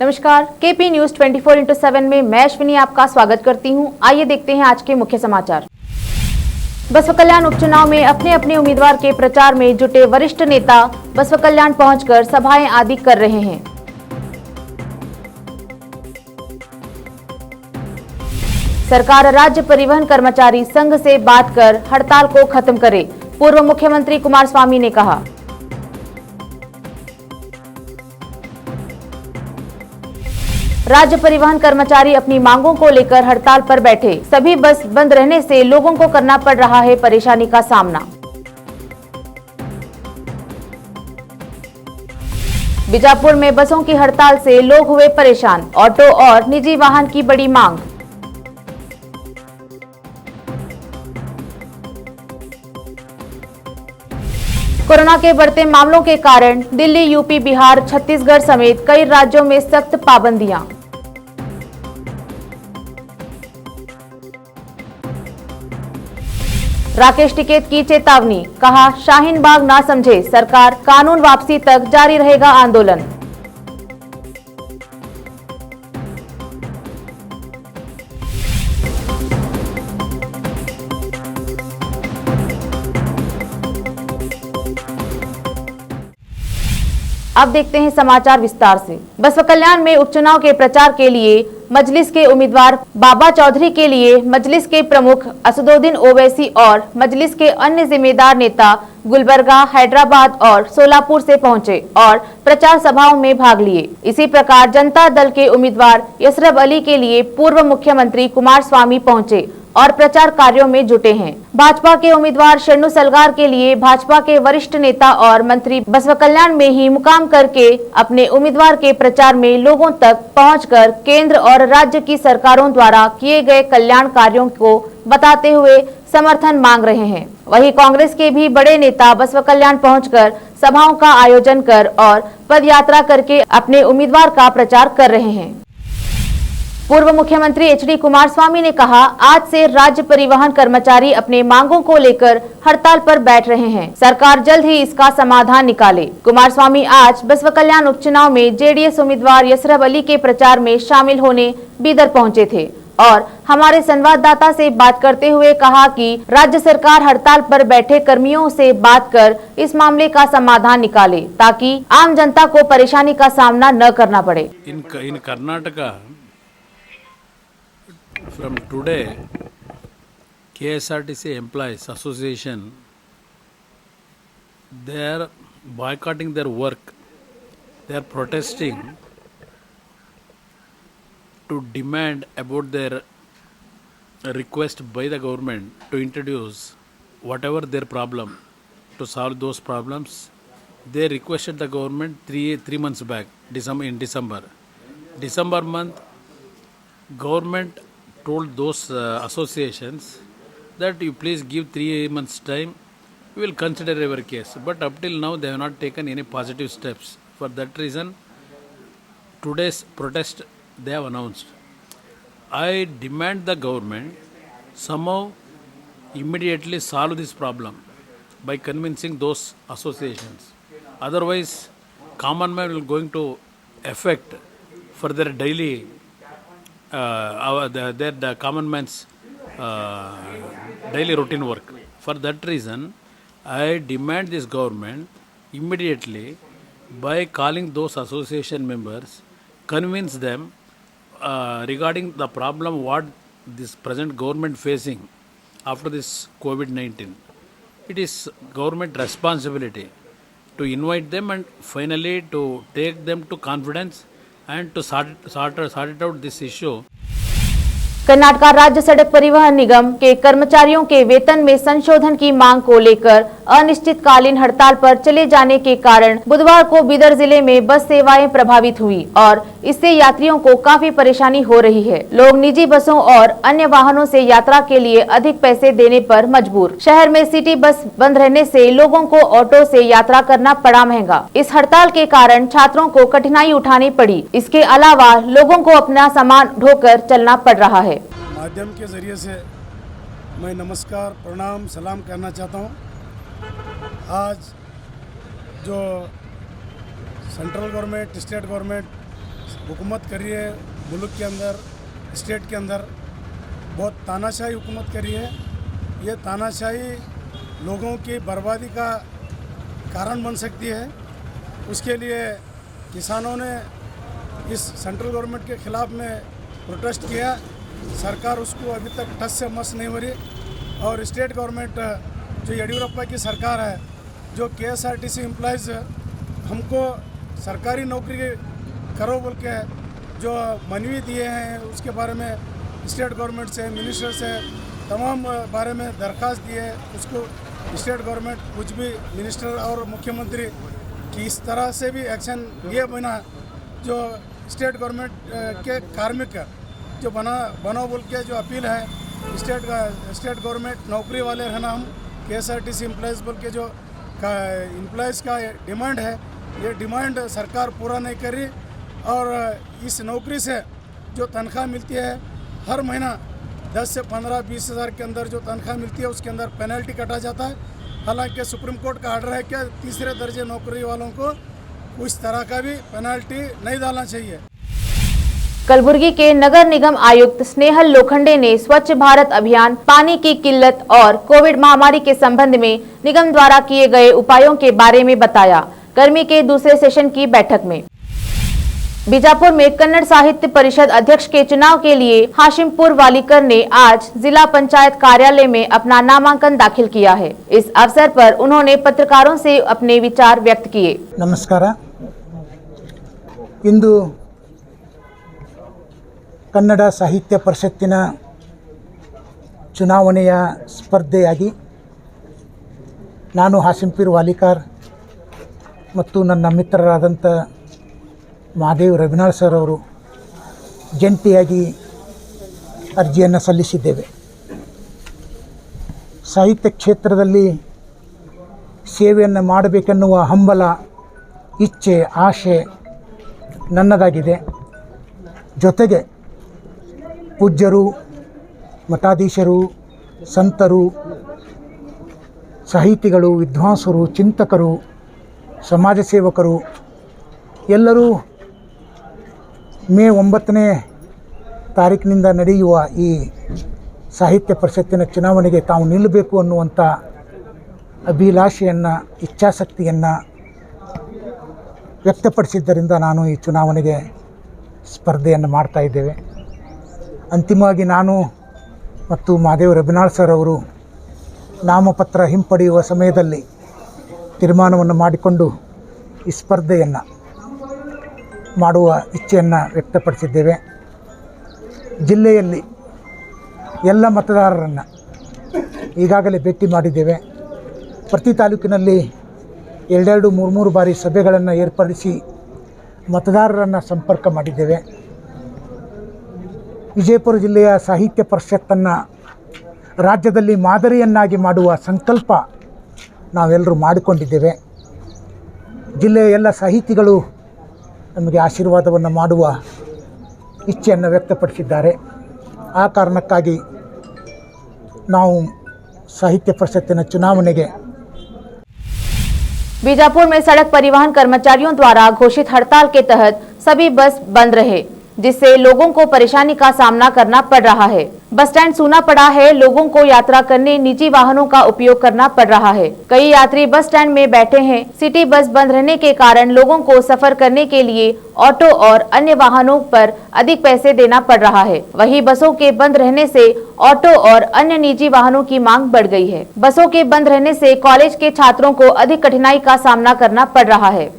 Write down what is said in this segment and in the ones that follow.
नमस्कार, KP news 24x7 में मैं अश्विनी आपका स्वागत करती हूं। आइए देखते हैं आज के मुख्य समाचार। बसवा कल्याण उपचुनाव में अपने अपने उम्मीदवार के प्रचार में जुटे वरिष्ठ नेता बसवा कल्याण पहुंचकर सभाएं आदि कर रहे हैं। सरकार राज्य परिवहन कर्मचारी संघ से बात कर हड़ताल को खत्म करे, पूर्व मुख्यमंत्री कुमारस्वामी ने कहा। राज्य परिवहन कर्मचारी अपनी मांगों को लेकर हड़ताल पर बैठे, सभी बस बंद रहने से लोगों को करना पड़ रहा है परेशानी का सामना। बीजापुर में बसों की हड़ताल से लोग हुए परेशान, ऑटो और निजी वाहन की बड़ी मांग। कोरोना के बढ़ते मामलों के कारण दिल्ली, यूपी, बिहार, छत्तीसगढ़ समेत कई राज्यों में सख्त पाबंदियां। राकेश टिकैत की चेतावनी, कहा शाहीन बाग ना समझे सरकार, कानून वापसी तक जारी रहेगा आंदोलन। अब देखते हैं समाचार विस्तार से। बसवा कल्याण में उपचुनाव के प्रचार के लिए मजलिस के उम्मीदवार बाबा चौधरी के लिए मजलिस के प्रमुख असदुद्दीन ओवैसी और मजलिस के अन्य जिम्मेदार नेता गुलबर्गा, हैदराबाद और सोलापुर से पहुंचे और प्रचार सभाओं में भाग लिए। इसी प्रकार जनता दल के उम्मीदवार यसरब अली के लिए पूर्व मुख्यमंत्री कुमारस्वामी पहुंचे और प्रचार कार्यों में जुटे हैं। भाजपा के उम्मीदवार शरणु सलगार के लिए भाजपा के वरिष्ठ नेता और मंत्री बसवा कल्याण में ही मुकाम करके अपने उम्मीदवार के प्रचार में लोगों तक पहुंचकर केंद्र और राज्य की सरकारों द्वारा किए गए कल्याण कार्यों को बताते हुए समर्थन मांग रहे हैं। वहीं कांग्रेस के भी बड़े नेता बसवा कल्याण पहुंचकर सभाओं का आयोजन कर और पदयात्रा करके अपने उम्मीदवार का प्रचार कर रहे हैं। पूर्व मुख्यमंत्री एचडी कुमारस्वामी ने कहा, आज से राज्य परिवहन कर्मचारी अपने मांगों को लेकर हड़ताल पर बैठ रहे हैं। सरकार जल्द ही इसका समाधान निकाले। कुमारस्वामी आज बसवा कल्याण उपचुनाव में जेडीएस उम्मीदवार यसरब अली के प्रचार में शामिल होने बीदर पहुंचे थे और हमारे संवाददाता से बात करते हुए कहा कि राज्य सरकार हड़ताल पर बैठे कर्मियों से बात कर इस मामले का समाधान निकाले ताकि आम जनता को परेशानी का सामना न करना पड़े। इन Karnataka from today, KSRTC Employees Association, they are boycotting their work. They are protesting to demand about their request by the government to introduce whatever their problem. To solve those problems, they requested the government three months back, in December. December month, government told those associations that you please give 3 months time, we will consider your case. But up till now they have not taken any positive steps. For that reason, today's protest they have announced. I demand the government somehow immediately solve this problem by convincing those associations. Otherwise, common man will going to affect for their daily the common man's daily routine work. For that reason, I demand this government immediately by calling those association members, convince them regarding the problem what this present government facing after this COVID-19. It is government responsibility to invite them and finally to take them to confidence and to sort it out this issue. Karnataka राज्य सड़क परिवहन निगम के कर्मचारियों के वेतन में संशोधन की मांग को लेकर अनिश्चितकालीन हड़ताल पर चले जाने के कारण बुधवार को बीदर जिले में बस सेवाएं प्रभावित हुई और इससे यात्रियों को काफी परेशानी हो रही है। लोग निजी बसों और अन्य वाहनों से यात्रा के लिए अधिक पैसे देने पर मजबूर। शहर में सिटी बस बंद रहने से लोगों को ऑटो से यात्रा करना पड़ा महंगा। इस हड़ताल के कारण छात्रों को कठिनाई उठानी पड़ी। इसके अलावा लोगों को अपना सामान ढोकर चलना पड़ रहा है। माध्यम के जरिए से मैं नमस्कार, प्रणाम, सलाम करना चाहता हूँ। आज जो सेंट्रल गवर्नमेंट, स्टेट गवर्नमेंट हुकूमत कर रही है मुल्क के अंदर, स्टेट के अंदर बहुत तानाशाही हुकूमत कर रही है। ये तानाशाही लोगों की बर्बादी का कारण बन सकती है। उसके लिए किसानों ने इस सेंट्रल गवर्नमेंट के ख़िलाफ़ में प्रोटेस्ट किया। सरकार उसको अभी तक टस से मस नहीं हो रही। और स्टेट गवर्नमेंट जो येडियुरप्पा की सरकार है, जो KSRTC एम्प्लॉइज़ हमको सरकारी नौकरी करो बोल के जो मनवी दिए हैं, उसके बारे में स्टेट गवर्नमेंट से, मिनिस्टर से तमाम बारे में दरख्वास्त दिए। उसको स्टेट गवर्नमेंट कुछ भी मिनिस्टर और मुख्यमंत्री की इस तरह से भी एक्शन लिए बिना जो स्टेट गवर्नमेंट के कार्मिक जो बनाओ बोल के जो अपील है, स्टेट गवर्नमेंट नौकरी वाले रहना, हम KSRTC एम्प्लॉइज़ बोल के जो एम्प्लॉइज़ का डिमांड है, ये डिमांड सरकार पूरा नहीं कर रही। और इस नौकरी से जो तनख्वाह मिलती है हर महीना 10 से 15-20 हज़ार के अंदर जो तनख्वाह मिलती है, उसके अंदर पेनल्टी कटा जाता है। हालांकि सुप्रीम कोर्ट का आर्डर है कि तीसरे दर्जे नौकरी वालों को उस तरह का भी पेनल्टी नहीं डालना चाहिए। कलबुर्गी के नगर निगम आयुक्त स्नेहल लोखंडे ने स्वच्छ भारत अभियान, पानी की किल्लत और कोविड महामारी के संबंध में निगम द्वारा किए गए उपायों के बारे में बताया। गर्मी के दूसरे सेशन की बैठक में बीजापुर में कन्नड़ साहित्य परिषद अध्यक्ष के चुनाव के लिए हाशिमपुर वालीकर ने आज जिला पंचायत कार्यालय में अपना नामांकन दाखिल किया है। इस अवसर पर उन्होंने पत्रकारों से अपने विचार व्यक्त किए। नमस्कार। इंದು ಕನ್ನಡ ಸಾಹಿತ್ಯ ಪರಿಷತ್ತಿನ ಚುನಾವಣೆಯ ಸ್ಪರ್ಧೆಯಾಗಿ ನಾನು ಹಾಶಿಂಪುರ್ ವಾಲಿಕಾರ್ ಮತ್ತು ನನ್ನ ಮಿತ್ರರಾದಂಥ ಮಹಾದೇವ್ ರವಿನಾಳ್ ಸರ್ ಅವರು ಜಂಟಿಯಾಗಿ ಅರ್ಜಿಯನ್ನು ಸಲ್ಲಿಸಿದ್ದೇವೆ। ಸಾಹಿತ್ಯ ಕ್ಷೇತ್ರದಲ್ಲಿ ಸೇವೆಯನ್ನು ಮಾಡಬೇಕೆನ್ನುವ ಹಂಬಲ, ಇಚ್ಛೆ, ಆಶೆ ನನ್ನದಾಗಿದೆ। ಜೊತೆಗೆ ಪೂಜ್ಯರು, ಮಠಾಧೀಶರು, ಸಂತರು, ಸಾಹಿತಿಗಳು, ವಿದ್ವಾಂಸರು, ಚಿಂತಕರು, ಸಮಾಜ ಸೇವಕರು ಎಲ್ಲರೂ ಮೇ 9ನೇ ತಾರೀಕಿನಿಂದ ನಡೆಯುವ ಈ ಸಾಹಿತ್ಯ ಪರಿಷತ್ತಿನ ಚುನಾವಣೆಗೆ ತಾವು ನಿಲ್ಲಬೇಕು ಅನ್ನುವಂಥ ಅಭಿಲಾಷೆಯನ್ನು, ಇಚ್ಛಾಶಕ್ತಿಯನ್ನು ವ್ಯಕ್ತಪಡಿಸಿದ್ದರಿಂದ ನಾನು ಈ ಚುನಾವಣೆಗೆ ಸ್ಪರ್ಧೆಯನ್ನು ಮಾಡ್ತಾ ಇದ್ದೇವೆ। ಅಂತಿಮವಾಗಿ ನಾನು ಮತ್ತು ಮಹಾದೇವ್ ರಬಿನಾಳ್ ಸರ್ ಅವರು ನಾಮಪತ್ರ ಹಿಂಪಡೆಯುವ ಸಮಯದಲ್ಲಿ ತೀರ್ಮಾನವನ್ನು ಮಾಡಿಕೊಂಡು ಈ ಸ್ಪರ್ಧೆಯನ್ನು ಮಾಡುವ ಇಚ್ಛೆಯನ್ನು ವ್ಯಕ್ತಪಡಿಸಿದ್ದೇವೆ। ಜಿಲ್ಲೆಯಲ್ಲಿ ಎಲ್ಲ ಮತದಾರರನ್ನು ಈಗಾಗಲೇ ಭೇಟಿ ಮಾಡಿದ್ದೇವೆ। ಪ್ರತಿ ತಾಲೂಕಿನಲ್ಲಿ 2-3 ಬಾರಿ ಸಭೆಗಳನ್ನು ಏರ್ಪಡಿಸಿ ಮತದಾರರನ್ನು ಸಂಪರ್ಕ ಮಾಡಿದ್ದೇವೆ। ವಿಜಯಪುರ ಜಿಲ್ಲೆಯ ಸಾಹಿತ್ಯ ಪರಿಷತ್ತನ್ನು ರಾಜ್ಯದಲ್ಲಿ ಮಾದರಿಯನ್ನಾಗಿ ಮಾಡುವ ಸಂಕಲ್ಪ ನಾವೆಲ್ಲರೂ ಮಾಡಿಕೊಂಡಿದ್ದೇವೆ। ಜಿಲ್ಲೆಯ ಎಲ್ಲ ಸಾಹಿತಿಗಳು ನಮಗೆ ಆಶೀರ್ವಾದವನ್ನು ಮಾಡುವ ಇಚ್ಛೆಯನ್ನು ವ್ಯಕ್ತಪಡಿಸಿದ್ದಾರೆ। ಆ ಕಾರಣಕ್ಕಾಗಿ ನಾವು ಸಾಹಿತ್ಯ ಪರಿಷತ್ತಿನ ಚುನಾವಣೆಗೆ बीजापुर में सड़क परिवहन कर्मचारियों द्वारा घोषित हड़ताल के तहत सभी बस बंद रहे, जिससे लोगों को परेशानी का सामना करना पड़ रहा है। बस स्टैंड सूना पड़ा है। लोगों को यात्रा करने निजी वाहनों का उपयोग करना पड़ रहा है। कई यात्री बस स्टैंड में बैठे हैं। सिटी बस बंद रहने के कारण लोगों को सफर करने के लिए ऑटो और अन्य वाहनों पर अधिक पैसे देना पड़ रहा है। वहीं बसों के बंद रहने से ऑटो और अन्य निजी वाहनों की मांग बढ़ गई है। बसों के बंद रहने से कॉलेज के छात्रों को अधिक कठिनाई का सामना करना पड़ रहा है।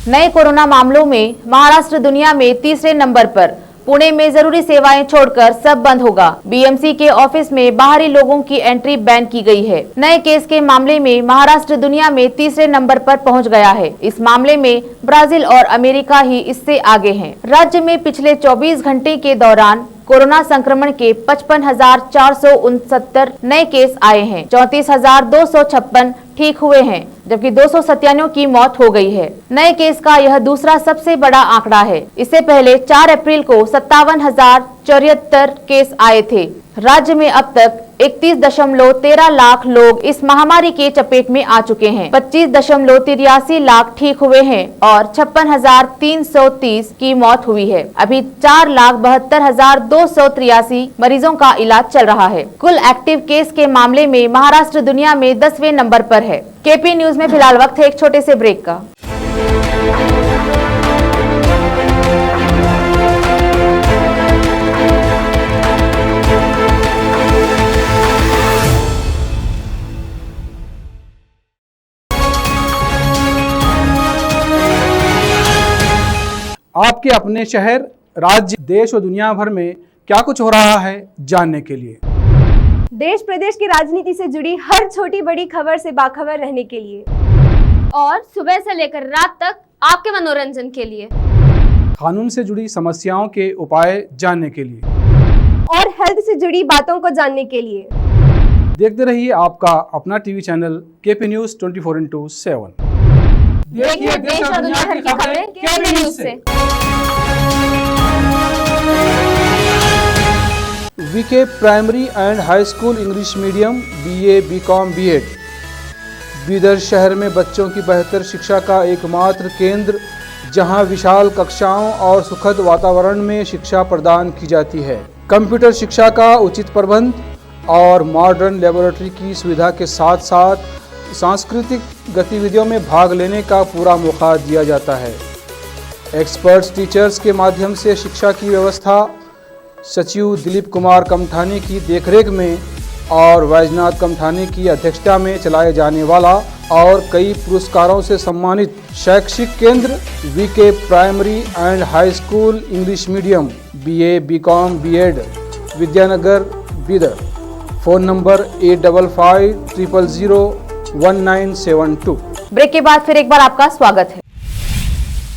नए कोरोना मामलों में महाराष्ट्र दुनिया में तीसरे नंबर पर। पुणे में जरूरी सेवाएं छोड़कर सब बंद होगा। बीएमसी के ऑफिस में बाहरी लोगों की एंट्री बैन की गई है। नए केस के मामले में महाराष्ट्र दुनिया में तीसरे नंबर पर पहुंच गया है। इस मामले में ब्राजील और अमेरिका ही इससे आगे हैं। राज्य में पिछले 24 घंटे के दौरान कोरोना संक्रमण के 55,469 नए केस आए हैं। 34,256 ठीक हुए हैं, जबकि 297 की मौत हो गई है। नए केस का यह दूसरा सबसे बड़ा आंकड़ा है। इससे पहले 4 अप्रैल को 57,074 केस आए थे। राज्य में अब तक 31.13 लाख लोग इस महामारी के चपेट में आ चुके हैं। 25.83 लाख ठीक हुए हैं और 56,330 की मौत हुई है। अभी 4,72,283 मरीजों का इलाज चल रहा है। कुल एक्टिव केस के मामले में महाराष्ट्र दुनिया में 10वें नंबर पर है। केपी न्यूज में फिलहाल वक्त है एक छोटे से ब्रेक का। आपके अपने शहर, राज्य, देश और दुनिया भर में क्या कुछ हो रहा है जानने के लिए, देश प्रदेश की राजनीति से जुड़ी हर छोटी बड़ी खबर से बाखबर रहने के लिए और सुबह से लेकर रात तक आपके मनोरंजन के लिए, कानून से जुड़ी समस्याओं के उपाय जानने के लिए और हेल्थ से जुड़ी बातों को जानने के लिए देखते रहिए आपका अपना टीवी चैनल केपी न्यूज 24/7। देखिए देश और दुनिया भर की खबरें केपी न्यूज से। VK primary and high school English medium BA BCom B.Ed Bidar शहर में बच्चों की बेहतर शिक्षा का एकमात्र केंद्र, जहां विशाल कक्षाओं और सुखद वातावरण में शिक्षा प्रदान की जाती है। कंप्यूटर शिक्षा का उचित प्रबंध और मॉडर्न लेबोरेटरी की सुविधा के साथ साथ सांस्कृतिक गतिविधियों में भाग लेने का पूरा मौका दिया जाता है। एक्सपर्ट्स टीचर्स के माध्यम से शिक्षा की व्यवस्था सचिव दिलीप कुमार कमठानी की देखरेख में और वैजनाथ कमठानी की अध्यक्षता में चलाए जाने वाला और कई पुरस्कारों से सम्मानित शैक्षिक केंद्र VK primary and high school English medium BA BCom B.Ed Vidyanagar Bidar. Phone number 8550001972। Break के बाद फिर एक बार आपका स्वागत है।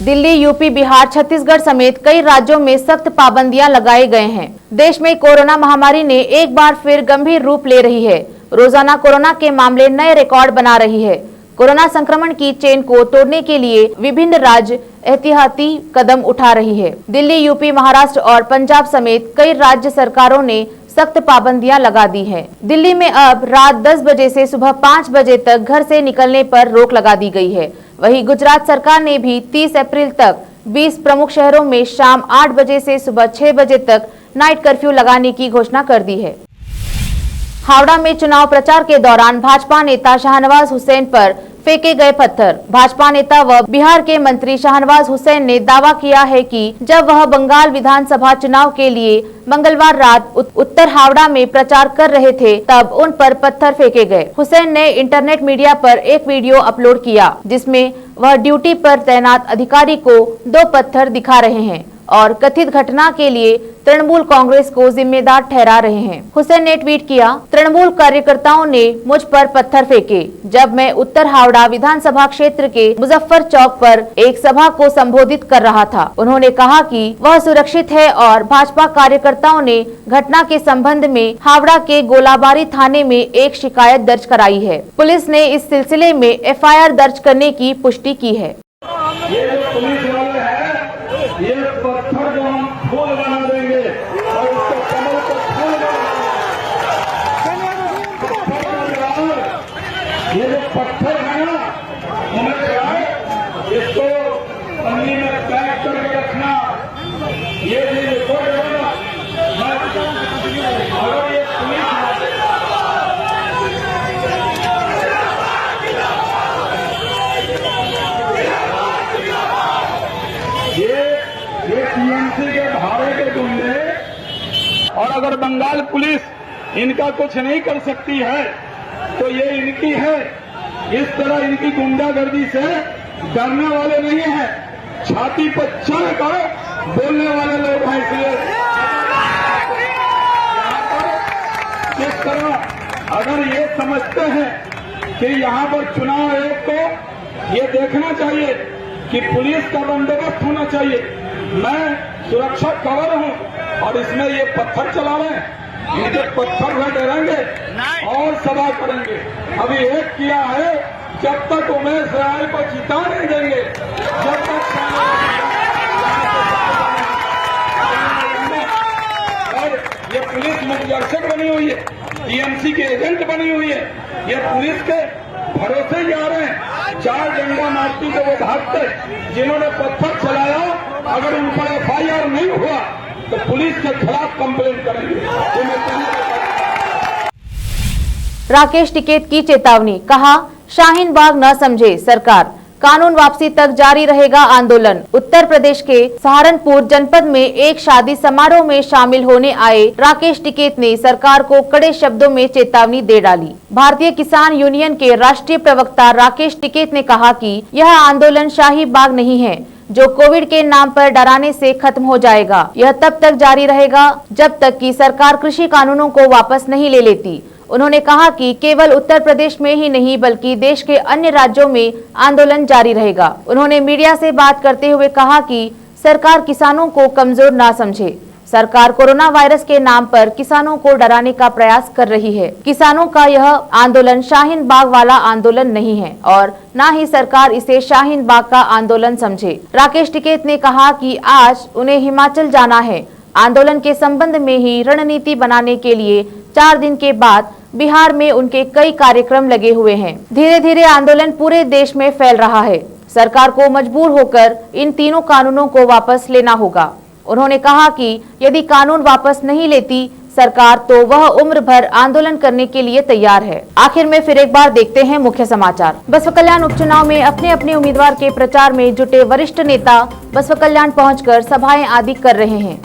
दिल्ली, यूपी, बिहार, छत्तीसगढ़ समेत कई राज्यों में सख्त पाबंदियां लगाए गए हैं। देश में कोरोना महामारी ने एक बार फिर गंभीर रूप ले रही है। रोजाना कोरोना के मामले नए रिकॉर्ड बना रही है। कोरोना संक्रमण की चेन को तोड़ने के लिए विभिन्न राज्य एहतियाती कदम उठा रही है। दिल्ली, यूपी, महाराष्ट्र और पंजाब समेत कई राज्य सरकारों ने सख्त पाबंदियां लगा दी हैं। दिल्ली में अब रात 10 बजे से सुबह 5 बजे तक घर से निकलने पर रोक लगा दी गई है। वहीं गुजरात सरकार ने भी 30 अप्रैल तक 20 प्रमुख शहरों में शाम 8 बजे से सुबह 6 बजे तक नाइट कर्फ्यू लगाने की घोषणा कर दी है। हावड़ा में चुनाव प्रचार के दौरान भाजपा नेता शाहनवाज हुसैन पर फेंके गए पत्थर। भाजपा नेता व बिहार के मंत्री शाहनवाज हुसैन ने दावा किया है कि जब वह बंगाल विधानसभा चुनाव के लिए मंगलवार रात उत्तर हावड़ा में प्रचार कर रहे थे, तब उन पर पत्थर फेंके गए। हुसैन ने इंटरनेट मीडिया पर एक वीडियो अपलोड किया, जिसमें वह ड्यूटी पर तैनात अधिकारी को 2 पत्थर दिखा रहे हैं और कथित घटना के लिए तृणमूल कांग्रेस को जिम्मेदार ठहरा रहे हैं। हुसैन ने ट्वीट किया, तृणमूल कार्यकर्ताओं ने मुझ पर पत्थर फेंके जब मैं उत्तर हावड़ा विधानसभा क्षेत्र के मुजफ्फर चौक पर एक सभा को संबोधित कर रहा था। उन्होंने कहा कि वह सुरक्षित है और भाजपा कार्यकर्ताओं ने घटना के संबंध में हावड़ा के गोलाबारी थाने में एक शिकायत दर्ज कराई है। पुलिस ने इस सिलसिले में FIR दर्ज करने की पुष्टि की है। ये पत्थर को हम फूल बना देंगे और उसके कमल को फूल ये जो पत्थर है ना, समझ आए, इसको पन्नी में पैक करके रखना। ये रिकॉर्ड है ना, अगर ये TMC के भाड़े के गुंडे, और अगर बंगाल पुलिस इनका कुछ नहीं कर सकती है तो ये इनकी है। इस तरह इनकी गुंडागर्दी से डरने वाले नहीं हैं, छाती पर चढ़ कर बोलने वाले लोग हैं। इसलिए इस तरह अगर ये समझते हैं कि यहाँ पर चुनाव आयोग को ये देखना चाहिए कि पुलिस का बंदोबस्त होना चाहिए, मैं सुरक्षा कवर हूं और इसमें ये पत्थर चला रहे हैं, इनके पत्थर से डरेंगे और सभा करेंगे। अभी एक किया है, जब तक उमेश राय को जिता नहीं देंगे, जब तक और ये पुलिस मुखदर्शक बनी हुई है, टीएमसी के एजेंट बनी हुई है, ये पुलिस के भरोसे जा रहे हैं। 4 डंडा मारती तो वो भागते, जिन्होंने पत्थर चलाया अगर उन पर एफआईआर नहीं हुआ तो पुलिस के खिलाफ कंप्लेंट करेंगे। राकेश टिकैत की चेतावनी, कहा शाहीन बाग न समझे सरकार, कानून वापसी तक जारी रहेगा आंदोलन। उत्तर प्रदेश के सहारनपुर जनपद में एक शादी समारोह में शामिल होने आए राकेश टिकैत ने सरकार को कड़े शब्दों में चेतावनी दे डाली। भारतीय किसान यूनियन के राष्ट्रीय प्रवक्ता राकेश टिकैत ने कहा कि यह आंदोलन शाहीन बाग नहीं है जो कोविड के नाम पर डराने से खत्म हो जाएगा। यह तब तक जारी रहेगा जब तक कि सरकार कृषि कानूनों को वापस नहीं ले लेती। उन्होंने कहा कि केवल उत्तर प्रदेश में ही नहीं बल्कि देश के अन्य राज्यों में आंदोलन जारी रहेगा। उन्होंने मीडिया से बात करते हुए कहा कि सरकार किसानों को कमजोर ना समझे। सरकार कोरोना वायरस के नाम पर किसानों को डराने का प्रयास कर रही है। किसानों का यह आंदोलन शाहीन बाग वाला आंदोलन नहीं है और न ही सरकार इसे शाहीन बाग का आंदोलन समझे। राकेश टिकैत ने कहा कि आज उन्हें हिमाचल जाना है। आंदोलन के संबंध में ही रणनीति बनाने के लिए 4 दिन के बाद बिहार में उनके कई कार्यक्रम लगे हुए हैं। धीरे धीरे आंदोलन पूरे देश में फैल रहा है। सरकार को मजबूर होकर इन तीनों कानूनों को वापस लेना होगा। उन्होंने कहा कि यदि कानून वापस नहीं लेती सरकार तो वह उम्र भर आंदोलन करने के लिए तैयार है। आखिर में फिर एक बार देखते हैं मुख्य समाचार। बसवा कल्याण उपचुनाव में अपने अपने उम्मीदवार के प्रचार में जुटे वरिष्ठ नेता बसवा कल्याण पहुंचकर सभाएं आदि कर रहे हैं।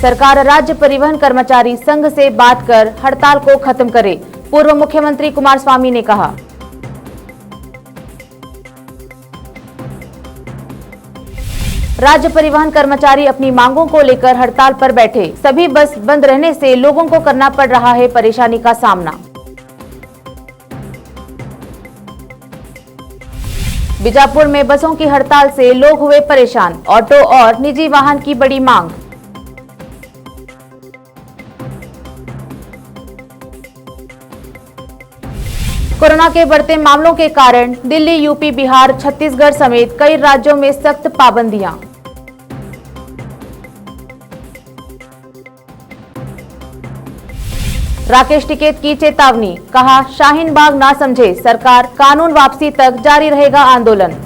सरकार राज्य परिवहन कर्मचारी संघ से बात कर हड़ताल को खत्म करे, पूर्व मुख्यमंत्री कुमारस्वामी ने कहा। राज्य परिवहन कर्मचारी अपनी मांगों को लेकर हड़ताल पर बैठे। सभी बस बंद रहने से लोगों को करना पड़ रहा है परेशानी का सामना। बीजापुर में बसों की हड़ताल से लोग हुए परेशान, ऑटो और निजी वाहन की बड़ी मांग। कोरोना के बढ़ते मामलों के कारण दिल्ली, यूपी, बिहार, छत्तीसगढ़ समेत कई राज्यों में सख्त पाबंदियां। राकेश टिकैत की चेतावनी, कहा शाहीन बाग ना समझे सरकार, कानून वापसी तक जारी रहेगा आंदोलन।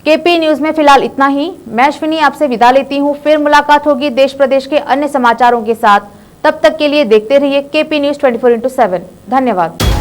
केपी न्यूज में फिलहाल इतना ही। मैं अश्विनी आपसे विदा लेती हूँ। फिर मुलाकात होगी देश प्रदेश के अन्य समाचारों के साथ। तब तक के लिए देखते रहिए केपी न्यूज 24/7। धन्यवाद।